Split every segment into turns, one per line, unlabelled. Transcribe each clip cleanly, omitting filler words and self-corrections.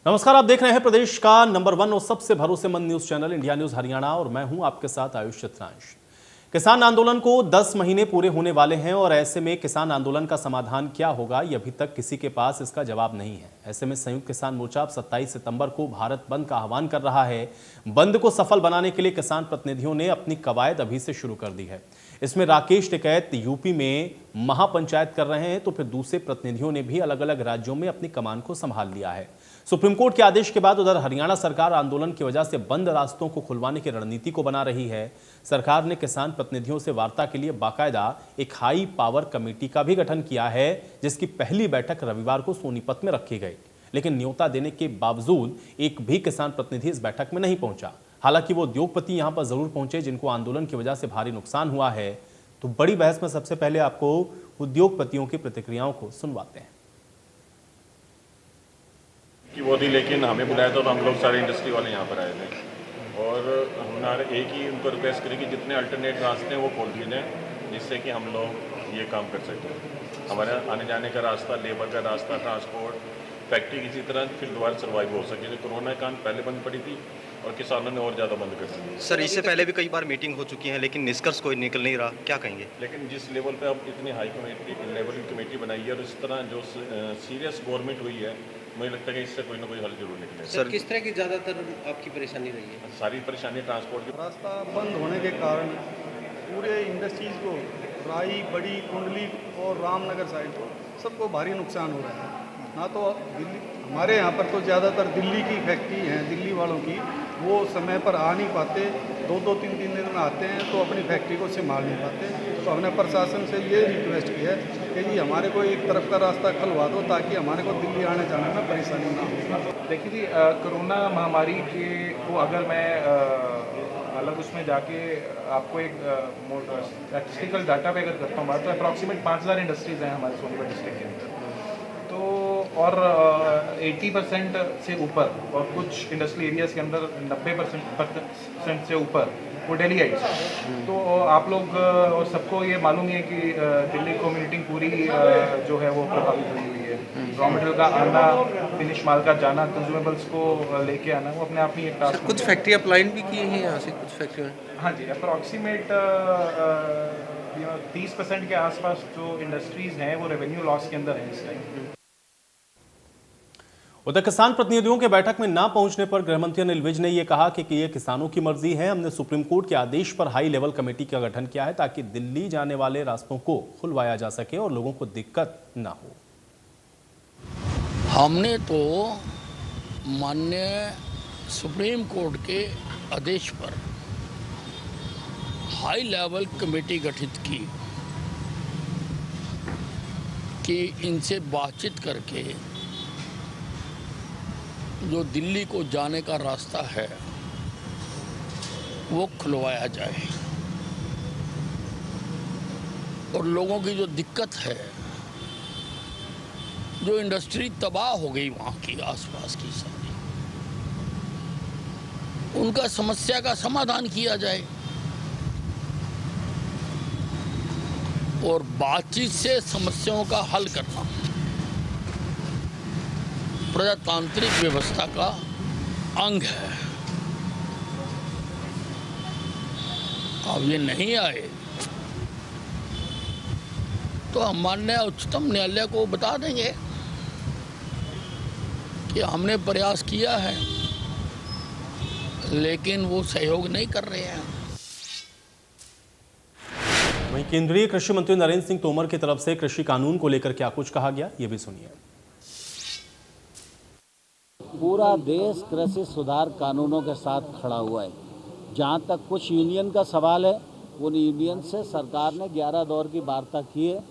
नमस्कार, आप देख रहे हैं प्रदेश का नंबर 1 और सबसे भरोसेमंद news channel India news Haryana और मैं हूं आपके साथ आयुष चित्रांश। किसान आंदोलन को 10 महीने पूरे होने वाले हैं और ऐसे में किसान आंदोलन का समाधान क्या होगा, ये अभी तक किसी के पास इसका जवाब नहीं है। ऐसे में संयुक्त किसान मोर्चा 27 सितंबर को भारत बंद का आह्वान कर रहा है। बंद को सफल बनाने के लिए किसान प्रतिनिधियों ने अपनी कवायद अभी से शुरू कर दी है। इसमें राकेश टिकैत यूपी में महापंचायत कर रहे हैं, तो फिर दूसरे प्रतिनिधियों ने भी अलग अलग राज्यों में अपनी कमान को संभाल लिया है। सुप्रीम कोर्ट के आदेश के बाद उधर हरियाणा सरकार आंदोलन की वजह से बंद रास्तों को खुलवाने की रणनीति को बना रही है। सरकार ने किसान प्रतिनिधियों से वार्ता के लिए बाकायदा एक हाई पावर कमेटी का भी गठन किया है, जिसकी पहली बैठक रविवार को सोनीपत में रखी गई। लेकिन न्योता देने के बावजूद एक भी किसान प्रतिनिधि इस बैठक में नहीं पहुंचा। हालांकि वो उद्योगपति यहां पर जरूर पहुंचे जिनको आंदोलन की वजह से भारी नुकसान हुआ है। तो बड़ी बहस में सबसे पहले आपको उद्योगपतियों की प्रतिक्रियाओं को सुनवाते हैं।
कि वो थी, लेकिन हमें बुलाया था तो हम लोग सारे इंडस्ट्री वाले यहाँ पर आए थे और हमने एक ही उनको रिक्वेस्ट करी कि जितने अल्टरनेट रास्ते हैं वो खोल दिए जाएँ, जिससे कि हम लोग ये काम कर सकें। हमारे आने जाने का रास्ता, लेबर का रास्ता, ट्रांसपोर्ट, फैक्ट्री किसी तरह फिर दोबारा सर्वाइव हो सके। तो कोरोना के कारण पहले बंद पड़ी थी और किसानों ने और ज़्यादा बंद कर दी।
सर, इससे पहले भी कई बार मीटिंग हो चुकी है लेकिन निष्कर्ष कोई निकल नहीं रहा, क्या कहेंगे?
लेकिन जिस लेवल पे अब इतनी हाई लेवल की कमेटी बनाई है और इस तरह जो सीरियस गवर्नमेंट हुई है, मुझे लगता है कि इससे कोई ना कोई हल जरूर निकलेगा।
सर, किस तरह की ज़्यादातर आपकी परेशानी रही है?
सारी परेशानी ट्रांसपोर्ट की।
रास्ता बंद होने के कारण पूरे इंडस्ट्रीज़ को, राई, बड़ी, कुंडली और रामनगर साइड को सबको भारी नुकसान हो रहा है। ना तो दिल्ली, हमारे यहाँ पर तो ज़्यादातर दिल्ली की फैक्ट्री हैं, दिल्ली वालों की, वो समय पर आ नहीं पाते, 2-2, 3-3 दिन में आते हैं तो अपनी फैक्ट्री को संभाल नहीं पाते। तो हमने प्रशासन से ये रिक्वेस्ट की है कि जी हमारे को एक तरफ का रास्ता खुलवा दो ताकि हमारे को दिल्ली आने जाने में परेशानी ना हो।
देखिए जी, कोरोना महामारी के को अगर मैं अलग उसमें जाके आपको एक स्टैटिस्टिकल डाटा पे अगर करता हूँ बात, तो अप्रॉक्सीमेट 5000 इंडस्ट्रीज़ हैं हमारे सोनीपत डिस्ट्रिक्ट के अंदर। तो और 80% से ऊपर और कुछ इंडस्ट्रियल एरियाज़ के अंदर 90% से ऊपर वो डेलीगाइड्स हैं। तो आप लोग और सबको ये मालूम है कि दिल्ली कम्युनिटी पूरी जो है वो प्रभावित हुई हुई है। रॉ मटेरियल का आना, फिनिश माल का जाना, कंज्यूमेबल्स को लेके आना, वो अपने आप में एक टास्क।
कुछ फैक्ट्री अपलाइन भी किए हैं यहाँ से, कुछ फैक्ट्री।
हाँ जी, अप्रॉक्सीमेट 30% के आसपास जो इंडस्ट्रीज़ हैं वो रेवेन्यू लॉस के अंदर हैं इस टाइम।
उधर किसान प्रतिनिधियों के बैठक में ना पहुंचने पर गृहमंत्री अनिल विज ने यह कहा कि ये किसानों की मर्जी है। हमने सुप्रीम कोर्ट के आदेश पर हाई लेवल कमेटी का गठन किया है ताकि दिल्ली जाने वाले रास्तों को खुलवाया जा सके और लोगों को दिक्कत ना हो।
हमने तो माननीय सुप्रीम कोर्ट के आदेश पर हाई लेवल कमेटी गठित की कि इनसे बातचीत करके जो दिल्ली को जाने का रास्ता है वो खुलवाया जाए और लोगों की जो दिक्कत है, जो इंडस्ट्री तबाह हो गई वहाँ की आसपास की सारी, उनका समस्या का समाधान किया जाए और बातचीत से समस्याओं का हल करना प्रजातांत्रिक व्यवस्था का अंग है। अब ये नहीं आए तो हम माननीय उच्चतम न्यायालय को बता देंगे कि हमने प्रयास किया है लेकिन वो सहयोग नहीं कर रहे हैं।
वहीं केंद्रीय कृषि मंत्री नरेंद्र सिंह तोमर की तरफ से कृषि कानून को लेकर क्या कुछ कहा गया, ये भी सुनिए।
पूरा देश कृषि सुधार कानूनों के साथ खड़ा हुआ है। जहाँ तक कुछ यूनियन का सवाल है, उन यूनियन से सरकार ने 11 दौर की वार्ता की है।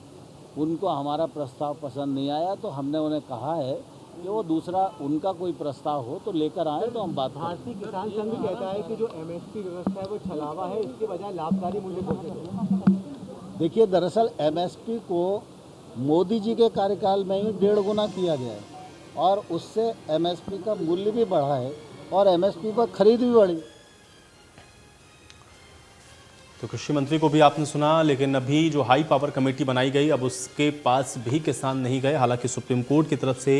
उनको हमारा प्रस्ताव पसंद नहीं आया तो हमने उन्हें कहा है कि वो दूसरा उनका कोई प्रस्ताव हो तो लेकर आए तो हम बात करें।
भारतीय किसान संघ कहता है कि जो एमएसपी व्यवस्था है वो छलावा है, इसके बजाय लाभकारी मूल्य घोषित है।
देखिए, दरअसल एमएसपी को मोदी जी के कार्यकाल में ही 1.5 गुना किया गया है और उससे एमएसपी का मूल्य भी बढ़ा है और एमएसपी पर खरीद भी बढ़ी।
तो कृषि मंत्री को भी आपने सुना, लेकिन अभी जो हाई पावर कमेटी बनाई गई अब उसके पास भी किसान नहीं गए। हालांकि सुप्रीम कोर्ट की तरफ से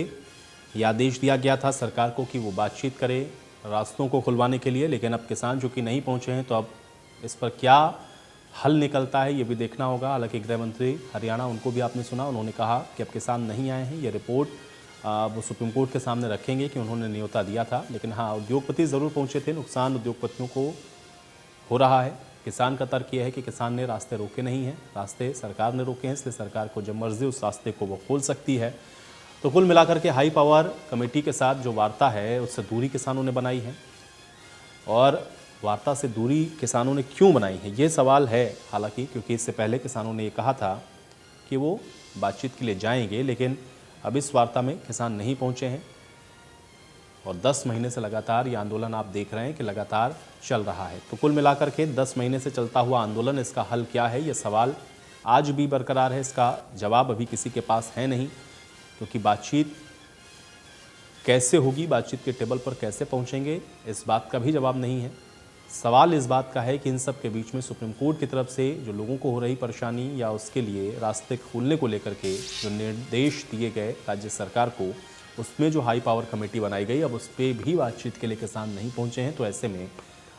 ये आदेश दिया गया था सरकार को कि वो बातचीत करे रास्तों को खुलवाने के लिए, लेकिन अब किसान चूँकि नहीं पहुँचे हैं तो अब इस पर क्या हल निकलता है ये भी देखना होगा। हालांकि गृह मंत्री हरियाणा, उनको भी आपने सुना, उन्होंने कहा कि अब किसान नहीं आए हैं, ये रिपोर्ट वो सुप्रीम कोर्ट के सामने रखेंगे कि उन्होंने न्योता दिया था। लेकिन हाँ, उद्योगपति ज़रूर पहुँचे थे, नुकसान उद्योगपतियों को हो रहा है। किसान का तर्क यह है कि किसान ने रास्ते रोके नहीं हैं, रास्ते सरकार ने रोके हैं, इसलिए सरकार को जब मर्जी उस रास्ते को वो खोल सकती है। तो कुल मिलाकर के हाई पावर कमेटी के साथ जो वार्ता है उससे दूरी किसानों ने बनाई है, और वार्ता से दूरी किसानों ने क्यों बनाई है ये सवाल है। हालांकि क्योंकि इससे पहले किसानों ने ये कहा था कि वो बातचीत के लिए जाएंगे, लेकिन अब इस वार्ता में किसान नहीं पहुंचे हैं और 10 महीने से लगातार ये आंदोलन आप देख रहे हैं कि लगातार चल रहा है। तो कुल मिलाकर के 10 महीने से चलता हुआ आंदोलन, इसका हल क्या है ये सवाल आज भी बरकरार है। इसका जवाब अभी किसी के पास है नहीं, क्योंकि बातचीत कैसे होगी, बातचीत के टेबल पर कैसे पहुंचेंगे, इस बात का भी जवाब नहीं है। सवाल इस बात का है कि इन सब के बीच में सुप्रीम कोर्ट की तरफ से जो लोगों को हो रही परेशानी या उसके लिए रास्ते खोलने को लेकर के जो निर्देश दिए गए राज्य सरकार को, उसमें जो हाई पावर कमेटी बनाई गई, अब उस पर भी बातचीत के लिए किसान नहीं पहुंचे हैं। तो ऐसे में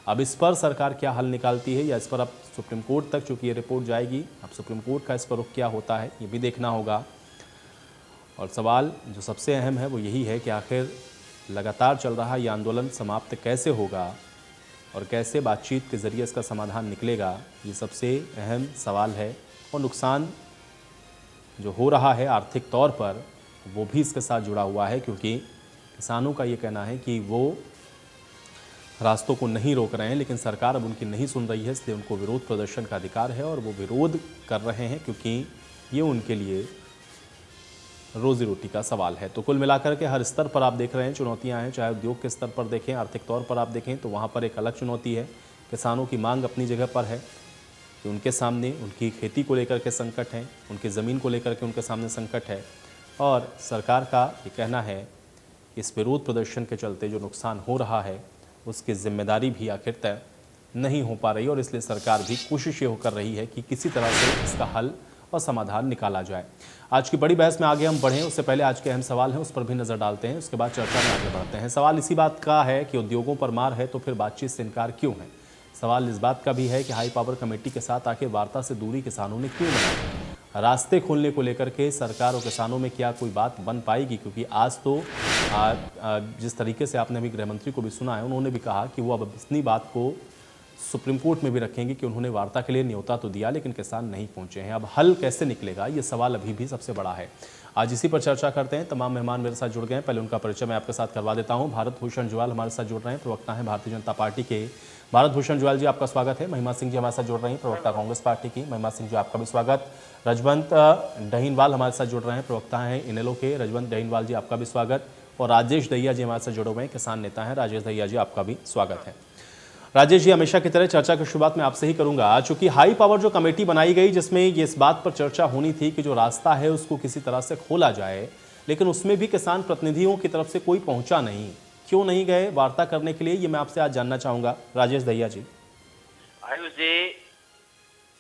अब इस पर सरकार क्या हल निकालती है, या इस पर अब सुप्रीम कोर्ट तक चूँकि ये रिपोर्ट जाएगी, अब सुप्रीम कोर्ट का इस पर रुख क्या होता है ये भी देखना होगा। और सवाल जो सबसे अहम है वो यही है कि आखिर लगातार चल रहा ये आंदोलन समाप्त कैसे होगा और कैसे बातचीत के ज़रिए इसका समाधान निकलेगा, ये सबसे अहम सवाल है। और नुकसान जो हो रहा है आर्थिक तौर पर वो भी इसके साथ जुड़ा हुआ है, क्योंकि किसानों का ये कहना है कि वो रास्तों को नहीं रोक रहे हैं, लेकिन सरकार अब उनकी नहीं सुन रही है, इसलिए उनको विरोध प्रदर्शन का अधिकार है और वो विरोध कर रहे हैं, क्योंकि ये उनके लिए रोजी रोटी का सवाल है। तो कुल मिलाकर के हर स्तर पर आप देख रहे हैं चुनौतियां हैं, चाहे उद्योग के स्तर पर देखें, आर्थिक तौर पर आप देखें तो वहाँ पर एक अलग चुनौती है। किसानों की मांग अपनी जगह पर है कि उनके सामने उनकी खेती को लेकर के संकट है, उनकी ज़मीन को लेकर के उनके सामने संकट है, और सरकार का ये कहना है इस विरोध प्रदर्शन के चलते जो नुकसान हो रहा है उसकी जिम्मेदारी भी आखिर तय नहीं हो पा रही, और इसलिए सरकार भी कोशिश ये कर रही है कि किसी तरह से इसका हल और समाधान निकाला जाए। आज की बड़ी बहस में आगे हम बढ़ें उससे पहले आज के अहम सवाल हैं उस पर भी नज़र डालते हैं, उसके बाद चर्चा में आगे बढ़ते हैं। सवाल इसी बात का है कि उद्योगों पर मार है तो फिर बातचीत से इनकार क्यों है। सवाल इस बात का भी है कि हाई पावर कमेटी के साथ आके वार्ता से दूरी किसानों ने क्यों बनाई। रास्ते खोलने को लेकर के सरकार और किसानों में क्या कोई बात बन पाएगी, क्योंकि आज तो जिस तरीके से आपने अभी गृह मंत्री को भी सुना है, उन्होंने भी कहा कि वो अब इतनी बात को सुप्रीम कोर्ट में भी रखेंगे कि उन्होंने वार्ता के लिए न्योता तो दिया लेकिन किसान नहीं पहुंचे हैं। अब हल कैसे निकलेगा ये सवाल अभी भी सबसे बड़ा है। आज इसी पर चर्चा करते हैं। तमाम मेहमान मेरे साथ जुड़ गए हैं, पहले उनका परिचय मैं आपके साथ करवा देता हूं। भारत भूषण जुआल हमारे साथ जुड़ रहे हैं, प्रवक्ता हैं भारतीय जनता पार्टी के। भारत भूषण जुआल जी आपका स्वागत है। महिमा सिंह जी हमारे साथ जुड़ रही हैं, प्रवक्ता कांग्रेस पार्टी की। महिमा सिंह जी आपका भी स्वागत। रजवंत डहीनवाल हमारे साथ जुड़ रहे हैं, प्रवक्ता हैं इनेलो के। रजवंत डहीनवाल जी आपका भी स्वागत। और राजेश दहिया जी हमारे साथ जुड़े हुए हैं, किसान नेता हैं। राजेश दहिया जी आपका भी स्वागत है। राजेश जी, हमेशा की तरह चर्चा की शुरुआत मैं आपसे ही करूंगा, चूंकि हाई पावर जो कमेटी बनाई गई जिसमें ये इस बात पर चर्चा होनी थी कि जो रास्ता है उसको किसी तरह से खोला जाए, लेकिन उसमें भी किसान प्रतिनिधियों की तरफ से कोई पहुंचा नहीं। क्यों नहीं गए वार्ता करने के लिए, ये मैं आपसे आज जानना चाहूंगा। राजेश दहिया जी।
आयुष जी,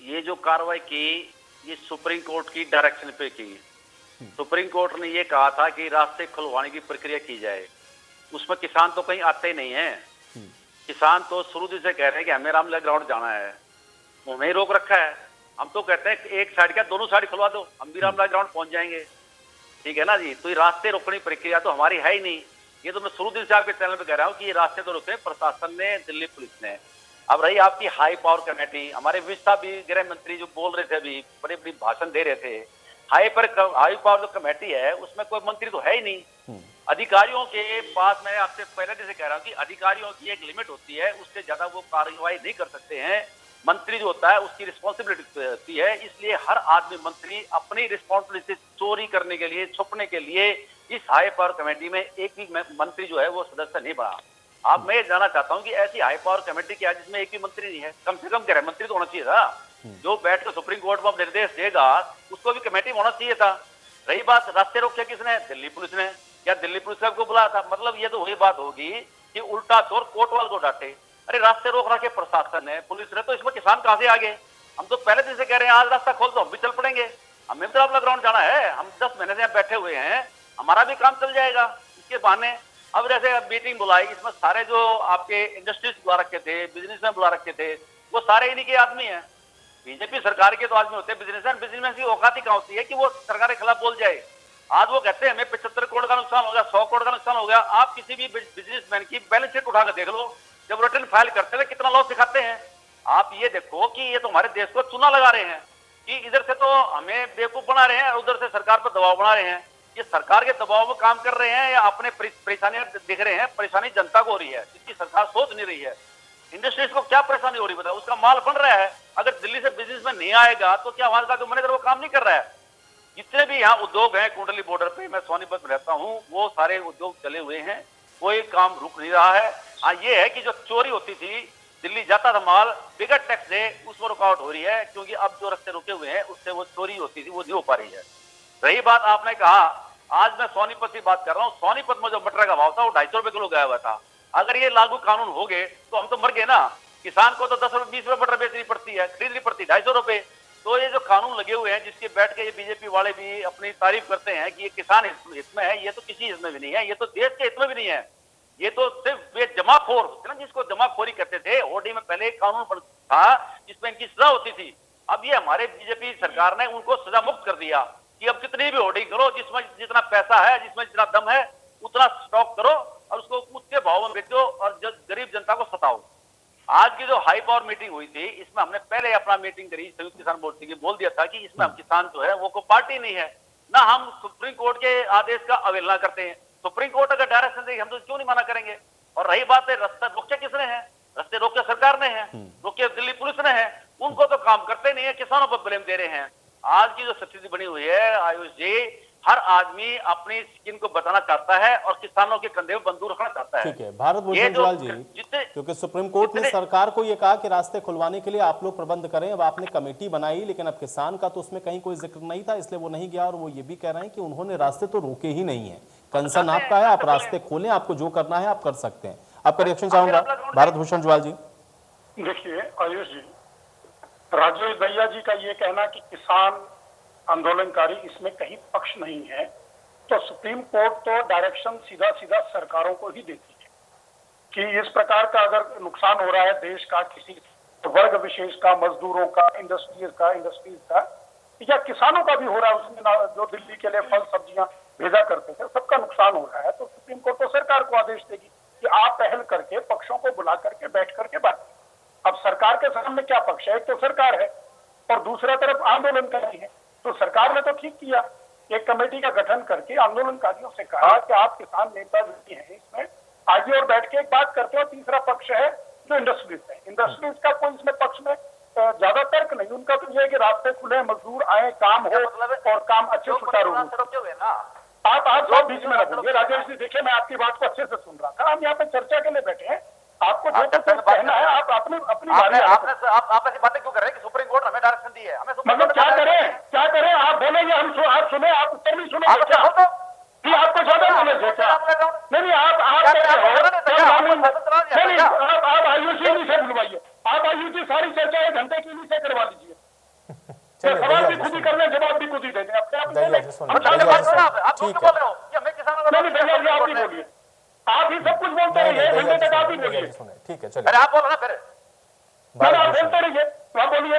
ये जो कार्रवाई की ये सुप्रीम कोर्ट की डायरेक्शन पे की। सुप्रीम कोर्ट ने ये कहा था कि रास्ते खुलवाने की प्रक्रिया की जाए, उसमें किसान तो कहीं आते ही नहीं है। किसान तो शुरू से कह रहे हैं कि हमें रामलीला ग्राउंड जाना है, उन्हें रोक रखा है। हम तो कहते हैं एक साइड क्या दोनों साइड खुलवा दो, हम भी रामलीला ग्राउंड पहुंच जाएंगे, ठीक है ना जी। तो ये रास्ते रोकने की प्रक्रिया तो हमारी है ही नहीं। ये तो मैं शुरू दिन से आपके चैनल पे कह रहा हूँ कि ये रास्ते तो रोके प्रशासन ने, दिल्ली पुलिस ने। अब रही आपकी हाई पावर कमेटी, हमारे विस्ता भी गृह मंत्री जो बोल रहे थे अभी, बड़े बड़ी भाषण दे रहे थे। हाई पावर जो कमेटी है उसमें कोई मंत्री तो है ही नहीं। अधिकारियों के पास, मैं आपसे पहले जैसे कह रहा हूँ कि अधिकारियों की एक लिमिट होती है, उससे ज्यादा वो कार्रवाई नहीं कर सकते हैं। मंत्री जो होता है उसकी रिस्पॉन्सिबिलिटी होती है, इसलिए हर आदमी मंत्री अपनी रिस्पॉन्सिबिलिटी चोरी करने के लिए, छुपने के लिए इस हाई पावर कमेटी में एक भी मंत्री जो है वो सदस्य नहीं बना। अब मैं जानना चाहता हूँ कि ऐसी हाई पावर कमेटी क्या जिसमें एक भी मंत्री नहीं है? कम से कम गृह मंत्री तो होना चाहिए था, जो बैठ कर सुप्रीम कोर्ट में निर्देश देगा, उसको भी कमेटी में होना चाहिए था। रही बात रास्ते रोके किसने? दिल्ली पुलिस ने। या दिल्ली पुलिस को बुलाया था? मतलब ये तो वही बात होगी कि उल्टा चोर कोतवाल को डांटे। अरे रास्ते रोक रखे प्रशासन ने, पुलिस ने, तो इसमें किसान कहां से आगे? हम तो पहले दिन से कह रहे हैं आज रास्ता खोल दो, हम भी चल पड़ेंगे। हमें तो अपना ग्राउंड जाना है, हम 10 महीने से यहाँ बैठे हुए हैं, हमारा भी काम चल जाएगा। किसके बहाने? अब जैसे मीटिंग बुलाई, इसमें सारे जो आपके इंडस्ट्रीज बुला रखे थे, बिजनेसमैन बुला रखे थे, वो सारे इन्हीं के आदमी हैं। बीजेपी सरकार के तो आदमी होते हैं बिजनेसमैन की औकात ही कहाँ होती है कि वो सरकार के खिलाफ बोल जाए। आज वो कहते हैं हमें 75 करोड़ का नुकसान हो गया, 100 करोड़ का नुकसान हो गया। आप किसी भी बिजनेसमैन की बैलेंस शीट उठाकर देख लो, जब रिटर्न फाइल करते हैं कितना लॉस दिखाते हैं। आप ये देखो कि ये तो हमारे देश को चूना लगा रहे हैं कि इधर से तो हमें बेवकूफ बना रहे हैं, उधर से सरकार पर दबाव बना रहे हैं। ये सरकार के दबाव में काम कर रहे हैं या अपने परेशानियां दिख रहे हैं? परेशानी जनता को हो रही है, जिसकी सरकार सोच नहीं रही है। इंडस्ट्रीज को क्या परेशानी हो रही है बताओ? उसका माल बन रहा है, अगर दिल्ली से बिजनेस में नहीं आएगा तो क्या हमारे साथ जो मैनेजर वो काम नहीं कर रहा है? जितने भी यहाँ उद्योग हैं कुंडली बॉर्डर पे, मैं सोनीपत में रहता हूँ, वो सारे उद्योग चले हुए हैं, कोई काम रुक नहीं रहा है। हाँ ये है कि जो चोरी होती थी, दिल्ली जाता था माल बिगर टैक्स दे, उसमें रुकावट हो रही है, क्योंकि अब जो रस्ते रुके हुए हैं उससे वो चोरी होती थी वो नहीं हो पा रही है। रही बात आपने कहा, आज मैं सोनीपत की बात कर रहा हूँ, सोनीपत में जो मटर का भाव था वो 250 रुपए किलो गया हुआ था। अगर ये लागू कानून हो गए तो हम तो मर गए ना। किसान को तो 10 रुपए 20 रुपए मटर बेचनी पड़ती है, खरीदनी पड़ती 250 रुपए। तो ये जो कानून लगे हुए हैं जिसके बैठ के ये बीजेपी वाले भी अपनी तारीफ करते हैं कि ये किसान हित में है, ये तो किसी हित में भी नहीं है, ये तो देश के हित में भी नहीं है। ये तो सिर्फ वे जमाखोर होते ना, जिसको जमाखोरी कहते थे। ओडी में पहले एक कानून था जिसमें इनकी सजा होती थी। अब ये हमारे बीजेपी सरकार ने उनको सजा मुक्त कर दिया कि अब कितनी भी होर्डिंग करो, जिसमें जितना पैसा है, जिसमें जितना दम है उतना स्टॉक करो और उसको ऊंचे भाव में बेचो और गरीब जनता को सताओ। आज की जो हाई पावर मीटिंग हुई थी, इसमें हमने पहले अपना मीटिंग करी संयुक्त किसान मोर्चे की, बोल दिया था कि इसमें हम किसान जो है वो कोई पार्टी नहीं है ना, हम सुप्रीम कोर्ट के आदेश का अवहेलना करते हैं। सुप्रीम कोर्ट अगर डायरेक्शन देगी हम तो क्यों नहीं मना करेंगे। और रही बात है रास्ता रोके किसने हैं? रास्ते रोके सरकार ने है, रोके दिल्ली पुलिस ने है, उनको तो काम करते नहीं है, किसानों पर ब्लेम दे रहे हैं। आज की जो स्थिति बनी हुई है आयुष जी, हर आदमी अपनी स्किन को बताना चाहता है और किसानों के कंधे में बंदूक रखना चाहता है।
ठीक है भारत भूषण जुआल जी, क्योंकि सुप्रीम कोर्ट ने सरकार को ये कहा कि रास्ते खुलवाने के लिए आप लोग प्रबंध करें, अब आपने कमेटी बनाई, लेकिन अब किसान का तो उसमें कहीं कोई जिक्र नहीं था, इसलिए वो नहीं गया। और वो ये भी कह रहे हैं कि उन्होंने रास्ते तो रोके ही नहीं है, कंसर्न आपका है, आप रास्ते खोलें, आपको जो करना है आप कर सकते हैं। आपका रिएक्शन चाहूंगा भारत भूषण जुआल जी।
देखिए आयुष जी, राजेश भैया जी का ये कहना कि किसान आंदोलनकारी इसमें कहीं पक्ष नहीं है, तो सुप्रीम कोर्ट तो डायरेक्शन सीधा सीधा सरकारों को ही देती है कि इस प्रकार का अगर नुकसान हो रहा है देश का, किसी वर्ग विशेष का, मजदूरों का, इंडस्ट्रीज का या किसानों का भी हो रहा है, उसमें जो दिल्ली के लिए फल सब्जियां भेजा करते थे सबका नुकसान हो रहा है, तो सुप्रीम कोर्ट तो सरकार को आदेश देगी कि आप पहल करके पक्षों को बुला करके बैठ करके बात। अब सरकार के सामने क्या पक्ष है? एक तो सरकार है और दूसरा तरफ आंदोलनकारी है। तो सरकार ने तो ठीक किया, एक कमेटी का गठन करके आंदोलनकारियों से कहा कि आप किसान नेता जो हैं इसमें आगे और बैठ के एक बात करते हो। तीसरा पक्ष है जो इंडस्ट्रीज है, इंडस्ट्रीज का कोई इसमें पक्ष में ज्यादा तर्क नहीं, उनका तो ये है कि रास्ते खुले, मजदूर आए, काम हो और काम अच्छे सुचारू हो। आप सब बीच में रखोगे राजेश जी। देखिए मैं आपकी बात को अच्छे से सुन रहा था, हम यहाँ पे चर्चा के लिए बैठे हैं, आपको जो कुछ कहना है आप अपनी बारी
आप ऐसी बातें क्यों कर रहे हैं कि सुप्रीम कोर्ट हमें डायरेक्शन दी है?
मतलब क्या करें आप बोलेंगे, हम आप सुने, आप उत्तर नहीं सुनेंगे क्या? आपको ज्यादा नॉलेज है क्या? नहीं आप आयुष जी से बुलवाइए, आप आयुष जी सारी चर्चा 1 घंटे की से करवा लीजिए, सवाल भी खुद ही कर लें, जवाब भी खुद ही दे दें। आप नहीं बोलिए, आप ही सब कुछ बोलते रहिए, घंटे तक आप ही बोलिए।
ठीक है चलिए,
आप बोलो ना फिर,
आप बोलते रहिए, आप बोलिए।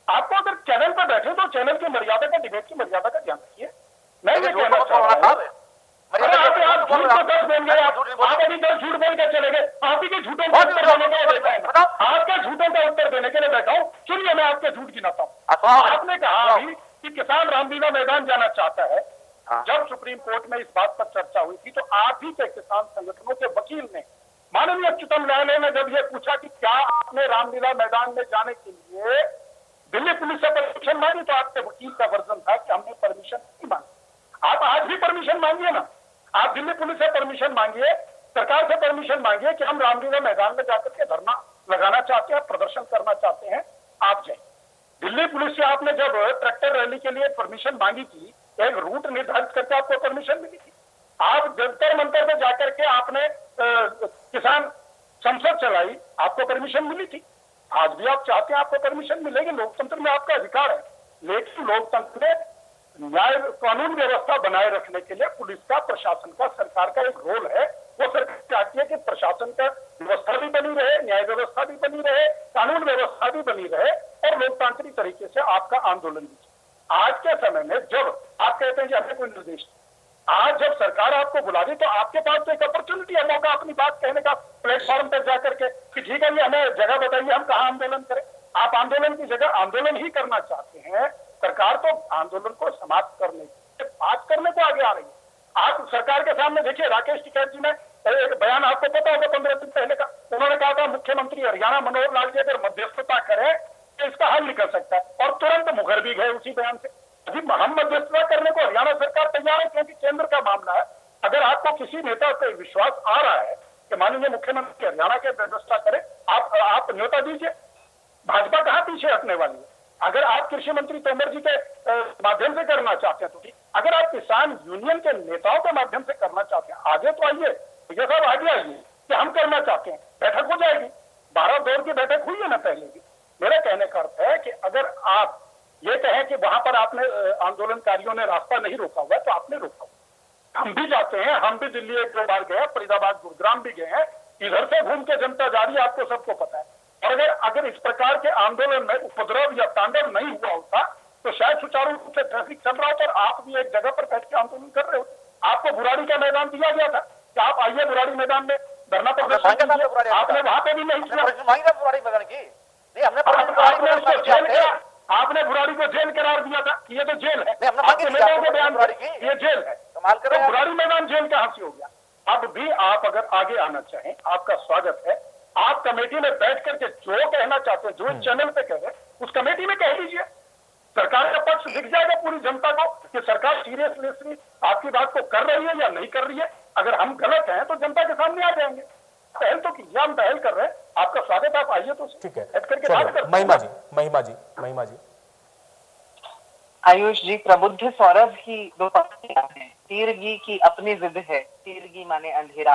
आपको अगर चैनल पर बैठे तो चैनल की मर्यादा का, डिबेट की मर्यादा का ध्यान रखिए। मैं ये कहना चाह रहा हूँ, आप झूठ को 10 बोल गए, आप अभी 10 झूठ बोल के चले गए, आप ही के झूठों का उत्तर देने के लिए बैठा है, आपके झूठों का उत्तर देने के लिए बैठा हूँ। सुनिए मैं आपके झूठ गिनाता हूँ। आपने कहा अभी कि किसान रामलीला मैदान जाना चाहता है। जब सुप्रीम कोर्ट में इस बात पर चर्चा हुई थी तो आप ही के किसान संगठनों के वकील ने माननीय उच्चतम न्यायालय में जब ये पूछा कि क्या आपने रामलीला मैदान में जाने के लिए दिल्ली पुलिस से परमिशन मांगी, तो आपके वकील का वर्जन था कि हमने परमिशन नहीं मांगी। आप आज भी परमिशन मांगिए ना, आप दिल्ली पुलिस से परमिशन मांगिए, सरकार से परमिशन मांगिए कि हम रामलीला मैदान में जाकर के धरना लगाना चाहते हैं, प्रदर्शन करना चाहते हैं, आप जाए। दिल्ली पुलिस से आपने जब ट्रैक्टर रैली के लिए परमिशन मांगी थी, एक रूट निर्धारित करके आपको परमिशन मिली थी। आप जंतर मंतर में जाकर के आपने किसान संसद चलाई, आपको परमिशन मिली थी। आज भी आप चाहते हैं आपको परमिशन मिलेगी, लोकतंत्र में आपका अधिकार है। लेकिन लोकतंत्र में न्याय कानून व्यवस्था बनाए रखने के लिए पुलिस का, प्रशासन का, सरकार का एक रोल है। वो सरकार चाहती है कि प्रशासन का व्यवस्था भी बनी रहे, न्याय व्यवस्था भी बनी रहे, कानून व्यवस्था भी बनी रहे और लोकतांत्रिक तरीके से आपका आंदोलन भी। आज के समय में जब आप कहते हैं कि हमें कोई निर्देश, आज जब सरकार आपको बुला रही तो आपके पास तो एक अपॉर्चुनिटी है, मौका अपनी बात कहने का प्लेटफॉर्म पर जाकर के कि ठीक है, ये हमें जगह बताइए, हम कहाँ आंदोलन करें। आप आंदोलन की जगह आंदोलन ही करना चाहते हैं। सरकार तो आंदोलन को समाप्त करने बात करने को आगे आ रही है। आप सरकार के सामने देखिए, राकेश टिकैत जी ने एक बयान, आपको पता होगा 15 दिन पहले का, उन्होंने कहा था मुख्यमंत्री हरियाणा मनोहर लाल जी अगर मध्यस्थता करें तो इसका हल निकल सकता है, और तुरंत मुखर भी गए उसी बयान से। अभी हम मध्यस्थता करने को हरियाणा सरकार तैयार है, क्योंकि केंद्र का मामला है। अगर आपको किसी नेता पर विश्वास आ रहा है कि माननीय मुख्यमंत्री हरियाणा के व्यवस्था करें, आप न्योता दीजिए। भाजपा कहाँ पीछे हटने वाली है? अगर आप कृषि मंत्री तोमर जी के माध्यम से करना चाहते हैं तो ठीक, अगर आप किसान यूनियन के नेताओं के माध्यम से करना चाहते हैं, आगे तो आइए, भैया साहब आगे आइए कि हम करना चाहते हैं, बैठक हो जाएगी। 12 दौर की बैठक हुई है ना पहले भी। मेरा कहने का अर्थ है कि अगर आप ये कहें कि वहां पर आपने आंदोलनकारियों ने रास्ता नहीं रोका हुआ, तो आपने रोका हुआ। हम भी जाते हैं, हम भी दिल्ली एक दो बार गए, फरीदाबाद, गुरुग्राम भी गए हैं, इधर से घूम के जनता जा रही है, आपको सबको पता है। और अगर इस प्रकार के आंदोलन में उपद्रव या तांडव नहीं हुआ होता तो शायद सुचारू रूप से ट्रैफिक चल रहा होता और आप भी एक जगह पर बैठ के आंदोलन कर रहे हो। आपको बुराड़ी का मैदान दिया गया था कि आप आइए बुराड़ी मैदान में धरना प्रदर्शन, आपने वहां पे भी नहीं किया।
बुराड़ी मैदान की नहीं, हमने
आपने बुराड़ी को जेल करार दिया था कि ये तो जेल है,
नेताओं
के बयान ये जेल है, तो बुराड़ी मैदान जेल कहां से हो गया? अब भी आप अगर आगे आना चाहें, आपका स्वागत है। आप कमेटी में बैठ करके जो कहना चाहते हैं, जो इस चैनल पे कह रहे हैं, उस कमेटी में कह दीजिए। सरकार का पक्ष दिख जाएगा पूरी जनता को कि सरकार सीरियसली आपकी बात को कर रही है या नहीं कर रही है। अगर हम गलत हैं तो जनता के सामने आ जाएंगे। पहल तो कीजिए, हम पहल कर रहे हैं, आपका स्वागत, आप आइए तो
ठीक है।
करके बात करते हैं।
महिमा जी
आयुष जी, प्रबुद्ध सौरभ की दो पंक्तियां हैं। तीरगी की अपनी जिद है, तीरगी माने अंधेरा,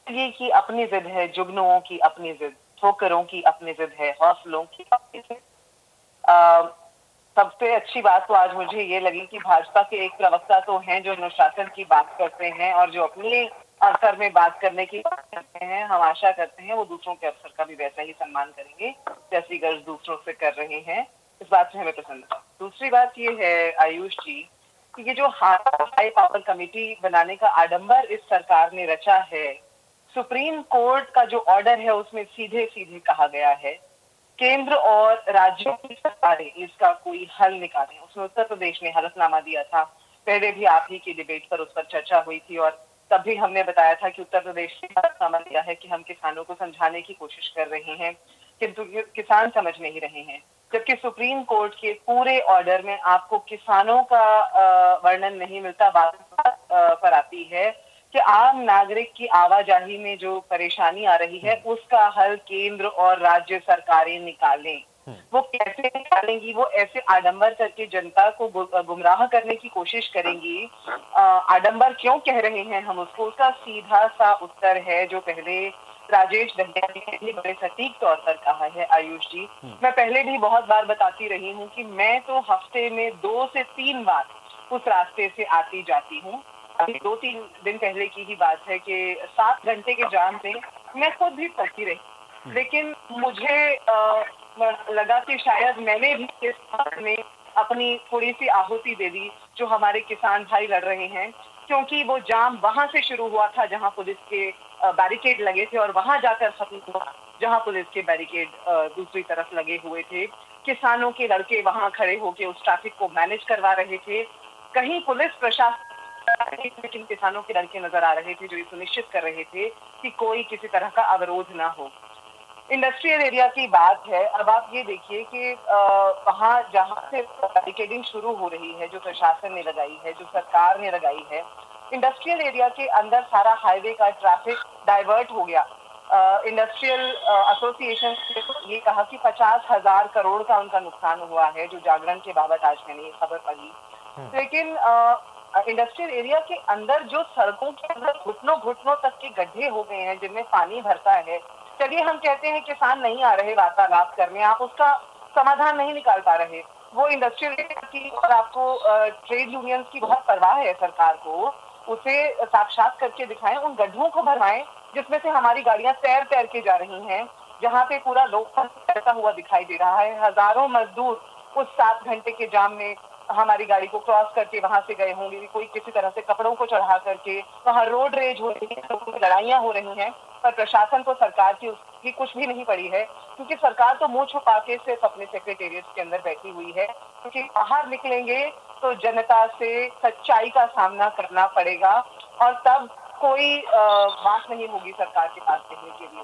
तीरगी की अपनी जिद है, जुगनुओं की अपनी जिद, ठोकरों की अपनी जिद है, हौसलों की अपनी जिद। सबसे अच्छी बात तो आज मुझे ये लगी कि भाजपा के एक प्रवक्ता तो हैं जो अनुशासन की बात करते हैं और जो अपने अवसर में बात करने की बात करते हैं। हम आशा करते हैं वो दूसरों के अवसर का भी वैसा ही सम्मान करेंगे जैसी गर्ज दूसरों से कर रहे हैं। इस बात से हमें पसंद है। दूसरी बात ये है आयुष जी कि ये जो हाई पावर कमेटी बनाने का आडंबर इस सरकार ने रचा है, सुप्रीम कोर्ट का जो ऑर्डर है उसमें सीधे सीधे कहा गया है केंद्र और राज्यों की सरकारें इसका कोई हल निकालें। उसमें उत्तर प्रदेश ने हलफनामा दिया था, पहले भी आप ही की डिबेट पर उस पर चर्चा हुई थी और तभी हमने बताया था कि उत्तर प्रदेश ने हलफनामा दिया है कि हम किसानों को समझाने की कोशिश कर रहे हैं, किंतु किसान समझ नहीं रहे हैं। जबकि सुप्रीम कोर्ट के पूरे ऑर्डर में आपको किसानों का वर्णन नहीं मिलता। बात पर आती है कि आम नागरिक की आवाजाही में जो परेशानी आ रही है उसका हल केंद्र और राज्य सरकारें निकालें। वो कैसे निकालेंगी? वो ऐसे आडंबर करके जनता को गुमराह करने की कोशिश करेंगी। आडंबर क्यों कह रहे हैं हम उसको, उसका सीधा सा उत्तर है जो पहले राजेश दहिया ने बड़े सटीक तौर पर कहा है। आयुष जी, मैं पहले भी बहुत बार बताती रही हूँ कि मैं तो हफ्ते में 2 से 3 बार उस रास्ते से आती जाती हूँ। अभी 2-3 दिन पहले की ही बात है कि 7 घंटे के जाम में मैं खुद भी फंसी रही, लेकिन मुझे लगा कि शायद मैंने भी इस बात में अपनी थोड़ी सी आहुति दे दी जो हमारे किसान भाई लड़ रहे हैं, क्योंकि वो जाम वहां से शुरू हुआ था जहां पुलिस के बैरिकेड लगे थे और वहां जाकर खत्म हुआ जहां पुलिस के बैरिकेड दूसरी तरफ लगे हुए थे। किसानों के लड़के वहां खड़े होकर उस ट्रैफिक को मैनेज करवा रहे थे। कहीं पुलिस प्रशासन, लेकिन किसानों के लड़के नजर आ रहे थे जो ये सुनिश्चित कर रहे थे कि कोई किसी तरह का अवरोध ना हो। इंडस्ट्रियल एरिया की बात है। अब आप ये देखिए कि वहां जहां से बैरिकेडिंग शुरू हो रही है, जो प्रशासन ने लगाई है, जो सरकार ने लगाई है, इंडस्ट्रियल एरिया के अंदर सारा हाईवे का ट्रैफिक डाइवर्ट हो गया। इंडस्ट्रियल एसोसिएशन ने ये कहा कि 50,000 करोड़ का उनका नुकसान हुआ है, जो जागरण के बाबत आज मैंने ये खबर पढ़ी। लेकिन इंडस्ट्रियल एरिया के अंदर जो सड़कों के अंदर घुटनों तक के गड्ढे हो गए हैं जिनमें पानी भरता है, चलिए हम कहते हैं किसान नहीं आ रहे वार्तालाप करने, आप उसका समाधान नहीं निकाल पा रहे, वो इंडस्ट्रियल की और आपको ट्रेड यूनियंस की बहुत परवाह है सरकार को, उसे साक्षात करके दिखाएं, उन गड्ढों को भरवाएं जिसमें से हमारी गाड़ियां तैर तैर के जा रही हैं, जहां पे पूरा लोकतंत्र तैरता हुआ दिखाई दे रहा है। हजारों मजदूर उस 7 घंटे के जाम में हमारी गाड़ी को क्रॉस करके वहां से गए होंगे, कोई किसी तरह से कपड़ों को चढ़ा करके, वहां रोड रेज हो रही है, लोगों की लड़ाइयां हो रही हैं, पर प्रशासन को सरकार की उसकी कुछ भी नहीं पड़ी है, क्योंकि सरकार तो मुंह छुपा के सिर्फ अपने सेक्रेटेरिएट के अंदर बैठी हुई है, क्योंकि बाहर निकलेंगे तो जनता से सच्चाई का सामना करना पड़ेगा और तब कोई बात नहीं होगी सरकार के पास कहने के लिए।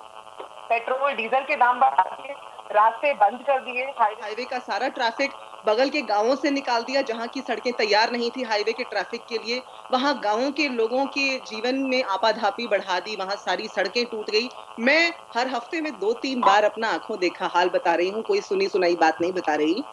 पेट्रोल डीजल के दाम बढ़ा के रास्ते बंद कर दिए,
हाईवे का सारा ट्रैफिक बगल के गांवों से निकाल दिया, जहां की सड़कें तैयार नहीं थी हाईवे के ट्रैफिक के लिए, वहां गांवों के लोगों के जीवन में आपाधापी बढ़ा दी, वहां सारी सड़कें टूट गई। मैं हर हफ्ते में 2-3 बार अपना आंखों देखा हाल बता रही हूँ, कोई सुनी सुनाई बात नहीं बता रही।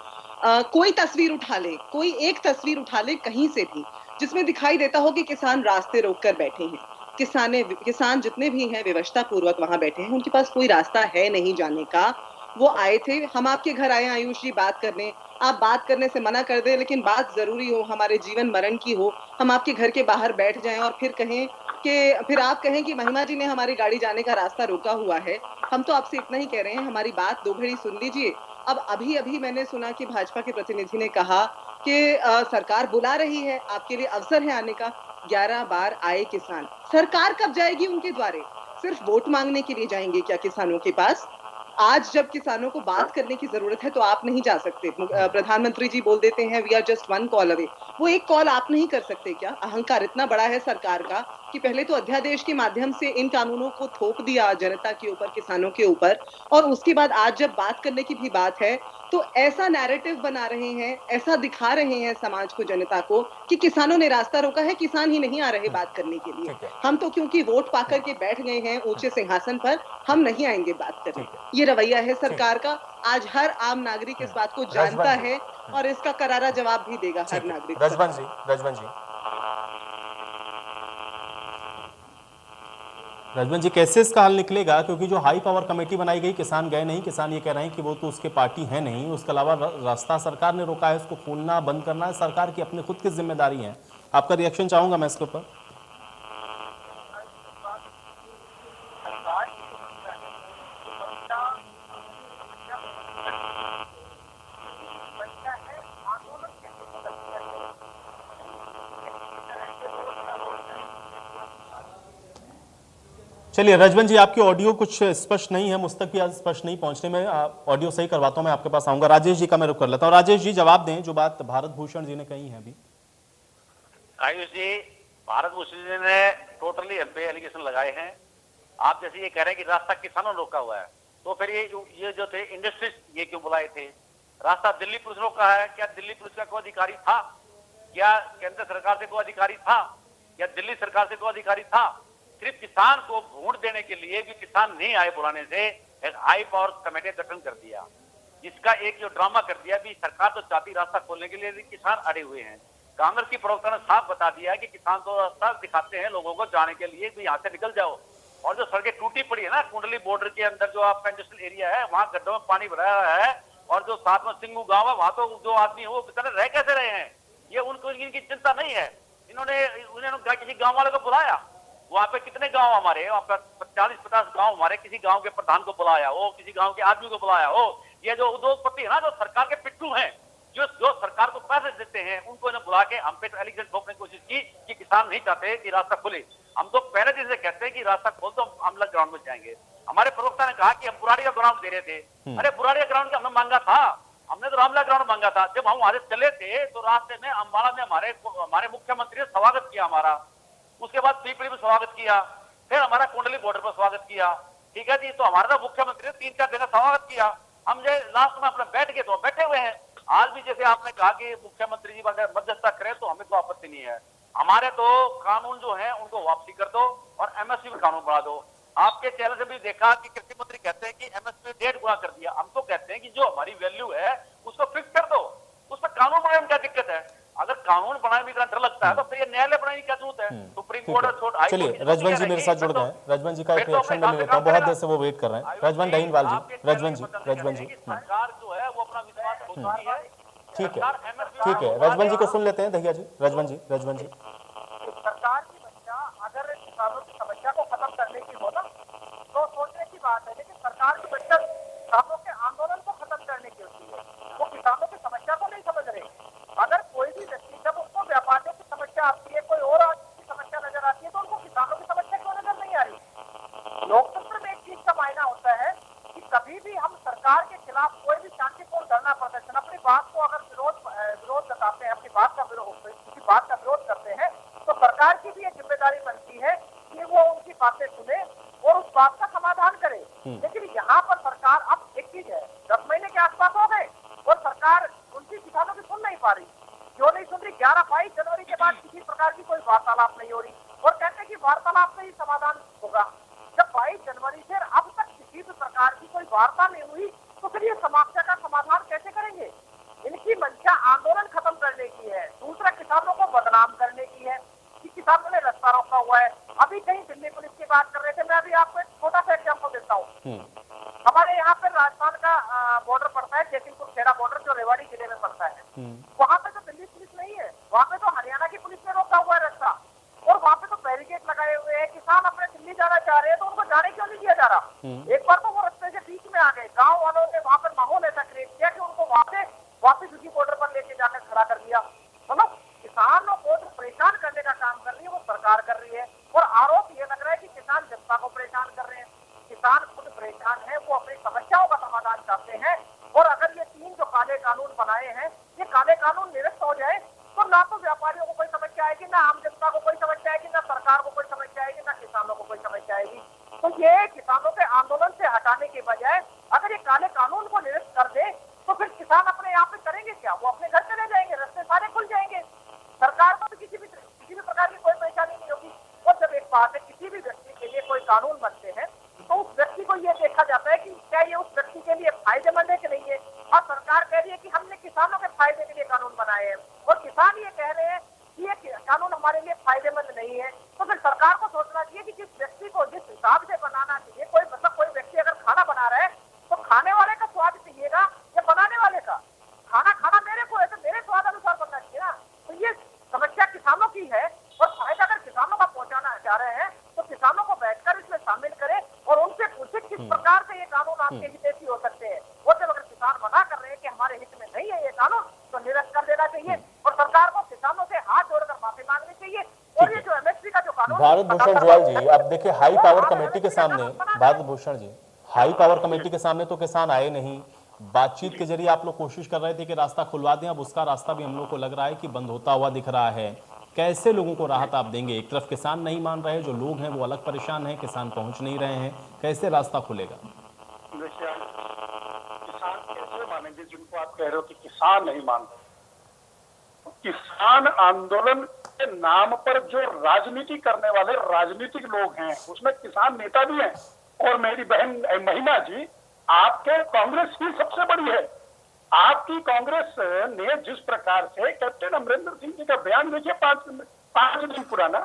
कोई तस्वीर उठा ले, कोई एक तस्वीर उठा ले कहीं से भी, जिसमें दिखाई देता हो कि किसान रास्ते रोक कर बैठे हैं। किसान जितने भी हैं व्यवस्था पूर्वक वहां बैठे हैं, उनके पास कोई रास्ता है नहीं जाने का। वो आए थे, हम आपके घर आए आयुष जी बात करने, आप बात करने से मना कर दे, लेकिन बात जरूरी हो, हमारे जीवन मरण की हो, हम आपके घर के बाहर बैठ जाएं और फिर आप कहें कि महिमा जी ने हमारी गाड़ी जाने का रास्ता रोका हुआ है। हम तो आपसे इतना ही कह रहे हैं, हमारी बात 2 घड़ी सुन लीजिए। अब अभी मैंने सुना कि भाजपा के प्रतिनिधि ने कहा कि सरकार बुला रही है, आपके लिए अवसर है आने का। 11 बार आए किसान, सरकार कब जाएगी उनके द्वारे? सिर्फ वोट मांगने के लिए जाएंगे क्या किसानों के पास? आज जब किसानों को बात करने की जरूरत है तो आप नहीं जा सकते। प्रधानमंत्री जी बोल देते हैं we are just 1 call away. वो एक कॉल आप नहीं कर सकते क्या? अहंकार इतना बड़ा है सरकार का कि पहले तो अध्यादेश के माध्यम से इन कानूनों को थोप दिया जनता के ऊपर, किसानों के ऊपर, और उसके बाद आज जब बात करने की भी बात है तो ऐसा नैरेटिव बना रहे हैं, ऐसा दिखा रहे हैं समाज को, जनता को, कि किसानों ने रास्ता रोका है, किसान ही नहीं आ रहे बात करने के लिए। हम तो क्योंकि वोट पाकर के बैठ गए हैं ऊंचे सिंहासन पर, हम नहीं आएंगे बात करने। ये रवैया है सरकार का। आज हर आम नागरिक इस बात को जानता है और इसका करारा जवाब भी देगा हर नागरिक।
रजवन जी, कैसे इसका हल निकलेगा? क्योंकि जो हाई पावर कमेटी बनाई गई, किसान गए नहीं, किसान ये कह रहे हैं कि वो तो उसके पार्टी है नहीं, उसके अलावा रास्ता सरकार ने रोका है, उसको खोलना बंद करना है सरकार की अपनी खुद की जिम्मेदारी है। आपका रिएक्शन चाहूंगा मैं इसके ऊपर। चलिए रजवन जी, आपकी ऑडियो कुछ स्पष्ट नहीं है, मुझ तक भी आज स्पष्ट नहीं पहुंचने में, ऑडियो सही करवाता हूं, मैं आपके पास आऊंगा। राजेश जी का मैं रुख कर लेता हूं। राजेश जी जवाब दें जो बात भारत भूषण जी ने कही है अभी।
आयुष जी, भारत भूषण जी ने टोटली हम पे एलिगेशन लगाए हैं। आप जैसे ये कह रहे हैं कि रास्ता किसानों ने रोका हुआ है, तो फिर ये जो थे इंडस्ट्रीज ये क्यों बुलाए थे? रास्ता दिल्ली पुलिस रोका है, क्या दिल्ली पुलिस का कोई अधिकारी था? क्या केंद्र सरकार से कोई अधिकारी था? या दिल्ली सरकार से कोई अधिकारी था? सिर्फ किसान को वोट देने के लिए भी किसान नहीं आए बुलाने से एक हाई पावर कमेटी गठन कर दिया, जिसका एक जो ड्रामा कर दिया भी सरकार तो चाहती रास्ता खोलने के लिए, किसान अड़े हुए हैं। कांग्रेस की प्रवक्ता ने साफ बता दिया कि किसान तो रास्ता दिखाते हैं लोगों को जाने के लिए, यहाँ से निकल जाओ। और जो सड़कें टूटी पड़ी है ना, कुंडली बॉर्डर के अंदर जो आपका इंडस्ट्रियल एरिया है, वहाँ गड्ढों में पानी भरा है, और जो साथ में सिंगू गाँव है, वहाँ तो जो आदमी है वो बेचारे रह कैसे रहे हैं, ये उनको इनकी चिंता नहीं है। उन्होंने किसी गाँव वाले को बुलाया, वहाँ पे कितने गांव हमारे, वहाँ पे 40-50 गांव हमारे, किसी गांव के प्रधान को बुलाया हो, किसी गांव के आदमी को बुलाया हो? ये जो उद्योगपति है ना, जो सरकार के पिट्ठू हैं, जो सरकार को पैसे देते हैं, उनको इन्हें बुला के हम पे एलिगेशन ठोकने की कोशिश की कि किसान नहीं चाहते कि रास्ता खुले। हम तो पहले दिन से कहते हैं कि रास्ता खोल तो हम अलग ग्राउंड में जाएंगे। हमारे प्रवक्ता ने कहा कि हम बुराड़ी का ग्राउंड दे रहे थे। अरे बुराड़ी का ग्राउंड हमने मांगा था, हमने तो रामला ग्राउंड मांगा था। जब हम वहां से चले थे तो रास्ते में अम्बाला में हमारे मुख्यमंत्री ने स्वागत किया हमारा, उसके बाद पीपली में स्वागत किया, फिर हमारा कुंडली बॉर्डर पर स्वागत किया। ठीक है जी, तो हमारा मुख्यमंत्री ने 3-4 जगह स्वागत किया। हम जो लास्ट में अपने बैठ गए तो बैठे हुए हैं। आज भी जैसे आपने कहा कि मुख्यमंत्री जी मध्यस्थता करें तो हमें कोई आपत्ति नहीं है। हमारे तो कानून जो है उनको वापसी कर दो और एमएसपी में कानून बढ़ा दो। आपके चैनल से भी देखा कि कृषि मंत्री कहते हैं कि एमएसपी 1.5 गुना कर दिया। हम तो कहते हैं कि जो हमारी वैल्यू है उसको फिक्स कर दो, उस पर कानून बनाने में क्या दिक्कत है? अगर कानून बनाने में इतना डर लगता है तो फिर ये न्यायालय बनाने की क्या जरूरत है? सुप्रीम कोर्ट और छोड़।
चलिए रजवन जी मेरे साथ जुड़ गए हैं, रजवन जी का एक रिएक्शन मैं लेता हूं, बहुत देर से वो वेट कर रहे हैं। रजवन ढहीनवाल जी, रजवन जी
सरकार जो है वो अपना विश्वास खोती है,
ठीक है, रजवन जी को सुन लेते हैं। दहिया जी, रजवन जी।
सरकार की मंशा अगर किसानों की समस्या को खत्म करने की हो ना तो सोचने की बात है, लेकिन सरकार की मंशा किसानों के आंदोलन को खत्म करने की होती है। वो किसानों की समस्या को नहीं समझ रहे। अगर कोई भी व्यक्ति जब उनको व्यापारियों की समस्या आती है, कोई और की समस्या नजर आती है, तो उनको किसानों की समस्या क्यों नजर नहीं आ रही? लोकतंत्र में एक चीज का मायना होता है कि कभी भी हम सरकार के खिलाफ कोई भी शांतिपूर्ण धरना प्रदर्शन, अपनी बात को अगर विरोध जताते हैं, अपनी बात का किसी बात का विरोध करते हैं, तो सरकार की भी एक जिम्मेदारी बनती है कि वो उनकी बातें सुने और उस बात का समाधान करे। लेकिन यहाँ पर सरकार, अब एक चीज है, 10 महीने के आसपास हो गए और सरकार उनकी किसानों की सुन नहीं पा रही। क्यों नहीं सुन रही? 22 जनवरी के बाद किसी प्रकार की कोई वार्तालाप नहीं हो रही और कहते हैं कि वार्तालाप से ही समाधान होगा। जब 22 जनवरी से अब तक किसी भी प्रकार की कोई वार्ता नहीं हुई, तो फिर ये समस्या का समाधान कैसे करेंगे? इनकी मंशा आंदोलन खत्म करने की है, दूसरा किसानों को बदनाम करने की है कि किसानों ने रास्ता रोका हुआ है। अभी कहीं दिल्ली पुलिस की बात कर रहे थे, मैं अभी आपको एक छोटा सा एग्जाम्पल देता हूँ। हमारे यहाँ पे राजस्थान का बॉर्डर पड़ता है, जयसिंहपुर खेड़ा बॉर्डर, जो रेवाड़ी जिले में पड़ता है। वहाँ पे तो दिल्ली पुलिस नहीं है, वहाँ पे तो हरियाणा की पुलिस ने रोका हुआ है रास्ता, और वहाँ पे तो बैरिकेड लगाए हुए हैं। किसान अपने दिल्ली जाना चाह रहे हैं, तो उनको जाने क्यों नहीं दिया जा रहा? एक बार तो वो रास्ते के बीच में आ गए, गाँव वालों ने वहाँ पर माहौल ऐसा क्रिएट किया कि उनको वहाँ से वापिस उसी बॉर्डर पर लेके जाकर खड़ा कर दिया। मतलब किसानों को जो परेशान करने का काम कर रही है वो सरकार कर रही है, और आरोप ये लग रहा है कि किसान जनता को परेशान कर रहे हैं। किसान खुद परेशान है, वो अपनी समस्याओं का समाधान चाहते हैं, और अगर ये 3 जो काले कानून बनाए हैं, ये काले कानून निरस्त हो जाए तो ना तो व्यापारियों को कोई समस्या आएगी, ना आम जनता को कोई समस्या आएगी, ना सरकार को कोई समस्या आएगी, ना किसानों को कोई समस्या आएगी। तो ये किसानों के आंदोलन से हटाने के बजाय अगर ये काले कानून को निरस्त कर दे, तो फिर किसान अपने यहाँ पे करेंगे क्या? वो अपने घर चले जाएंगे, रास्ते सारे खुल जाएंगे, सरकार को भी किसी भी प्रकार की कोई परेशानी नहीं होगी। और जब एक बात है, किसी भी व्यक्ति के लिए कोई कानून बनते हैं तो उस व्यक्ति को ये देखा जाता है कि क्या ये उस व्यक्ति के लिए फायदेमंद है कि नहीं है। और सरकार कह रही है कि हमने किसानों के फायदे के लिए कानून बनाए हैं, और किसान ये कह रहे हैं कि ये कानून हमारे लिए फायदेमंद नहीं है। तो फिर सरकार को सोचना चाहिए कि जिस व्यक्ति को जिस हिसाब से बनाना चाहिए, कोई व्यक्ति अगर खाना बना रहा है तो खाने वाले का स्वाद चाहिएगा या बनाने वाले का? खाना मेरे को है तो मेरे स्वाद अनुसार बनना चाहिए ना। तो ये समस्या किसानों की है, और फायदा अगर किसानों का पहुंचाना चाह रहे हैं तो किसानों को बैठकर इसमें शामिल करें और उनसे पूछे किस प्रकार से ये कानून आपके हितैषी हो सकते हैं। और जब अगर किसान मना कर रहे हैं कि हमारे हित में नहीं है ये कानून, तो निरस्त कर देना चाहिए, और सरकार को किसानों से हाथ जोड़कर माफी मांगनी चाहिए। और ये जो एमएसपी का जो कानून,
भारत भूषण जुआल जी, अब देखिए हाई पावर कमेटी के सामने, Bharat Bhushan ji, high power committee के सामने तो किसान आए नहीं। बातचीत के जरिए आप लोग कोशिश कर रहे थे कि रास्ता खुलवा दें, अब उसका रास्ता भी हम लोग को लग रहा है कि बंद होता हुआ दिख रहा है। कैसे लोगों को राहत आप देंगे? एक तरफ किसान नहीं मान रहे, जो लोग हैं वो अलग परेशान हैं, किसान पहुंच नहीं रहे हैं, कैसे रास्ता खुलेगा?
किसान कैसे मानेंगे जिनको आप कह रहे हो कि किसान नहीं मान रहे? किसान आंदोलन के नाम पर जो राजनीति करने वाले राजनीतिक लोग हैं, उसमें किसान नेता भी हैं। और मेरी बहन महिमा जी, आपके कांग्रेस ही सबसे बड़ी है। आपकी कांग्रेस ने जिस प्रकार से कैप्टन अमरिंदर सिंह जी का बयान देखिए 5 दिन पुराना,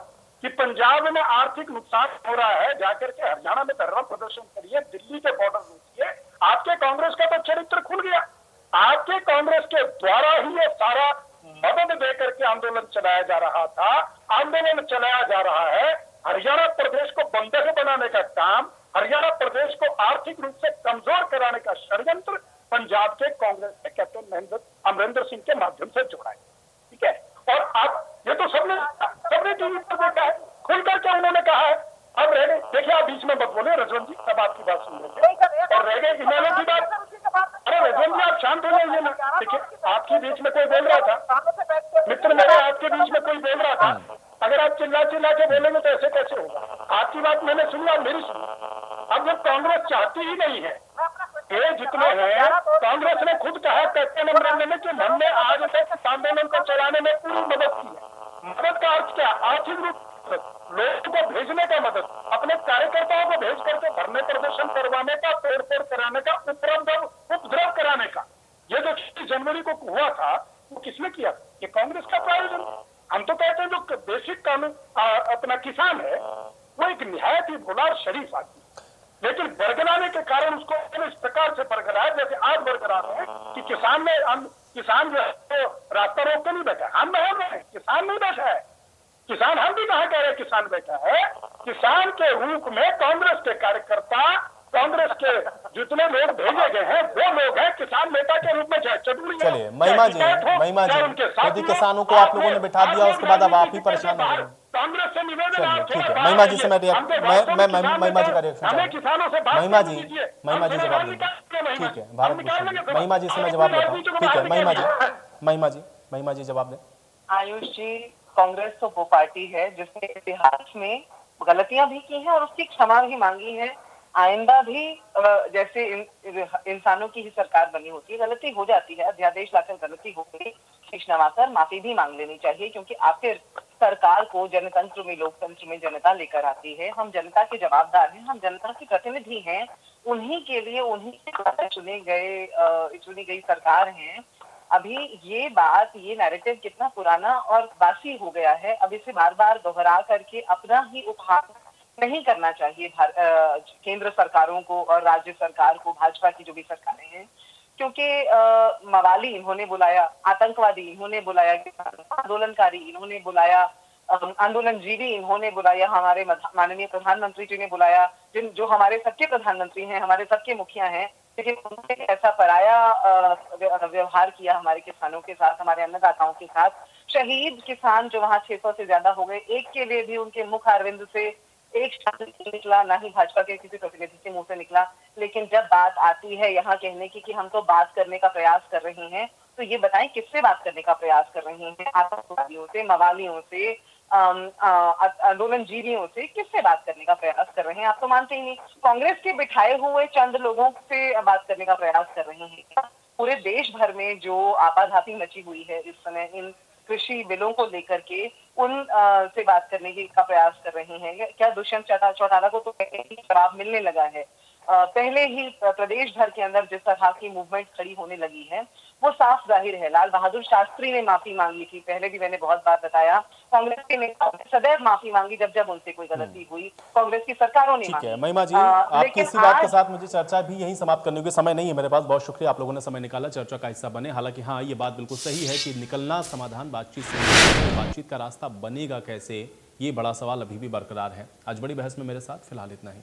कि पंजाब में आर्थिक नुकसान हो रहा है, जाकर के हरियाणा में धरना प्रदर्शन करिए, दिल्ली के बॉर्डर रोकिए। आपके कांग्रेस का तो चरित्र खुल गया। आपके कांग्रेस के द्वारा ही ये सारा मदद दे करके आंदोलन चलाया जा रहा था, आंदोलन चलाया जा रहा है। हरियाणा प्रदेश को बंधक बनाने का काम, हरियाणा प्रदेश को आर्थिक रूप से कमजोर कराने का षड्यंत्र पंजाब के कांग्रेस के कैप्टन अमरिंदर सिंह के माध्यम से जोड़ा है। ठीक है, और अब ये तो सबने टीवी पर देखा है, खुल करके उन्होंने कहा है। अब रह गए, देखिए आप बीच में मत बोले रजवन जी, सब आपकी बात सुन रहे थे, और रह गए इन्होंने की बात। अरे रजवन जी आप शांत हो जाइए ना। देखिए आपके बीच में कोई बोल रहा था, मित्र मेरे आपके बीच में कोई बोल रहा था, अगर आप चिल्ला के बोलेंगे तो ऐसे कैसे होगा? आपकी बात मैंने सुनी और मेरी सुनी। अब जब कांग्रेस चाहती ही नहीं है, ये जितने हैं, कांग्रेस ने खुद कहा कैप्टन अमरिंदर ने कि हमने आज तक आंदोलन को चलाने में पूरी मदद की है। मदद का अर्थ क्या? आर्थिक रूप लोगों को भेजने का मदद, अपने कार्यकर्ताओं को भेज करके धरने प्रदर्शन करवाने का, तोड़फोड़ कराने का, उपद्रव कराने का। ये जो 6 जनवरी को हुआ था वो किसने किया? ये कांग्रेस का प्रायोजन। हम तो कहते हैं जो बेसिक कानून अपना किसान है वो एक निहायत ही भोला और शरीफ आदमी, लेकिन बरगलाने के कारण उसको इस प्रकार से बरगलाया जैसे आज बरगला है कि किसान ने किसान जो है तो रास्ता रोक के नहीं बैठा, हम बोल रहे हैं किसान नहीं बैठा है। किसान हम भी कहा कह रहे किसान बैठा है, किसान के रूप में कांग्रेस के कार्यकर्ता, कांग्रेस के जितने लोग भेजे गए हैं वो लोग हैं किसान नेता के रूप में।
चलिए महिमा जी, यदि किसानों को आप लोगों ने बिठा दिया उसके बाद अब आप ही परेशान हो गए।
कांग्रेस से निवेदन,
चलिए ठीक है, महिमा जी से मैं महिमा जी का रिएक्शन चाहूंगा। महिमा जी जवाब देंगे, ठीक है, भारत भूषण महिमा जी से मैं जवाब देता हूँ, ठीक है महिमा जी जवाब दें।
आयुष जी, कांग्रेस तो वो पार्टी है जिसने इतिहास में गलतियां भी की हैं और उसकी क्षमा भी मांगी है। आइंदा भी जैसे इंसानों की ही सरकार बनी होती है, गलती हो जाती है, अध्यादेश लाकर गलती हो गई, शीश नवाकर माफी भी मांग लेनी चाहिए, क्योंकि आखिर सरकार को जनतंत्र में, लोकतंत्र में जनता लेकर आती है। हम जनता के जवाबदार हैं, हम जनता के प्रतिनिधि हैं, उन्हीं के लिए उन्हीं के चुनी गई सरकार है। अभी ये बात, ये नैरेटिव कितना पुराना और बासी हो गया है, अब इसे बार बार दोहरा करके अपना ही उपहार नहीं करना चाहिए केंद्र सरकारों को और राज्य सरकार को, भाजपा की जो भी सरकारें हैं, क्योंकि मवाली इन्होंने बुलाया, आतंकवादी इन्होंने बुलाया, आंदोलनकारी इन्होंने बुलाया, आंदोलनजीवी इन्होंने बुलाया, हमारे माननीय प्रधानमंत्री जी ने बुलाया, जो हमारे सबके प्रधानमंत्री हैं, हमारे सबके मुखिया हैं, लेकिन उन्होंने ऐसा पराया व्यवहार किया हमारे किसानों के साथ, हमारे अन्नदाताओं के साथ। शहीद किसान जो वहाँ 600 से ज्यादा हो गए, एक के लिए भी उनके मुख अरविंद से एक शब्द निकला, ना ही भाजपा के किसी प्रतिनिधि के मुंह से निकला। लेकिन जब बात आती है यहाँ कहने की कि हम तो बात करने का प्रयास कर रहे हैं, तो ये बताएं किससे बात करने का प्रयास कर रहे हैं? आतंकवादियों से, मवालियों से, आंदोलनजीवियों से किससे बात करने का प्रयास कर रहे हैं? आप तो मानते ही नहीं। कांग्रेस के बिठाए हुए चंद लोगों से बात करने का प्रयास कर रहे हैं। पूरे देश भर में जो आपाधापी मची हुई है इस समय इन कृषि बिलों को लेकर के, उन से बात करने का प्रयास कर रहे हैं क्या? दुष्यंत चौटाला को तो पहले ही जवाब मिलने लगा है। पहले ही प्रदेश भर के अंदर जिस तरह की मूवमेंट खड़ी होने लगी है वो साफ जाहिर है। लाल बहादुर शास्त्री ने माफी मांगी थी, पहले भी मैंने बहुत बार बताया। कांग्रेस के नेताओं ने सदैव माफी मांगी जब उनसे कोई गलती हुई, कांग्रेस की सरकारों ने मांगी।
महिमा जी, आपकी इसी बात के साथ मुझे चर्चा भी यहीं समाप्त करने के समय नहीं है मेरे पास। बहुत शुक्रिया, आप लोगों ने समय निकाला, चर्चा का हिस्सा बने। हालांकि हाँ, ये बात बिल्कुल सही है कि निकलना समाधान बातचीत से, बातचीत का रास्ता बनेगा कैसे, ये बड़ा सवाल अभी भी बरकरार है। आज बड़ी बहस में मेरे साथ फिलहाल इतना ही।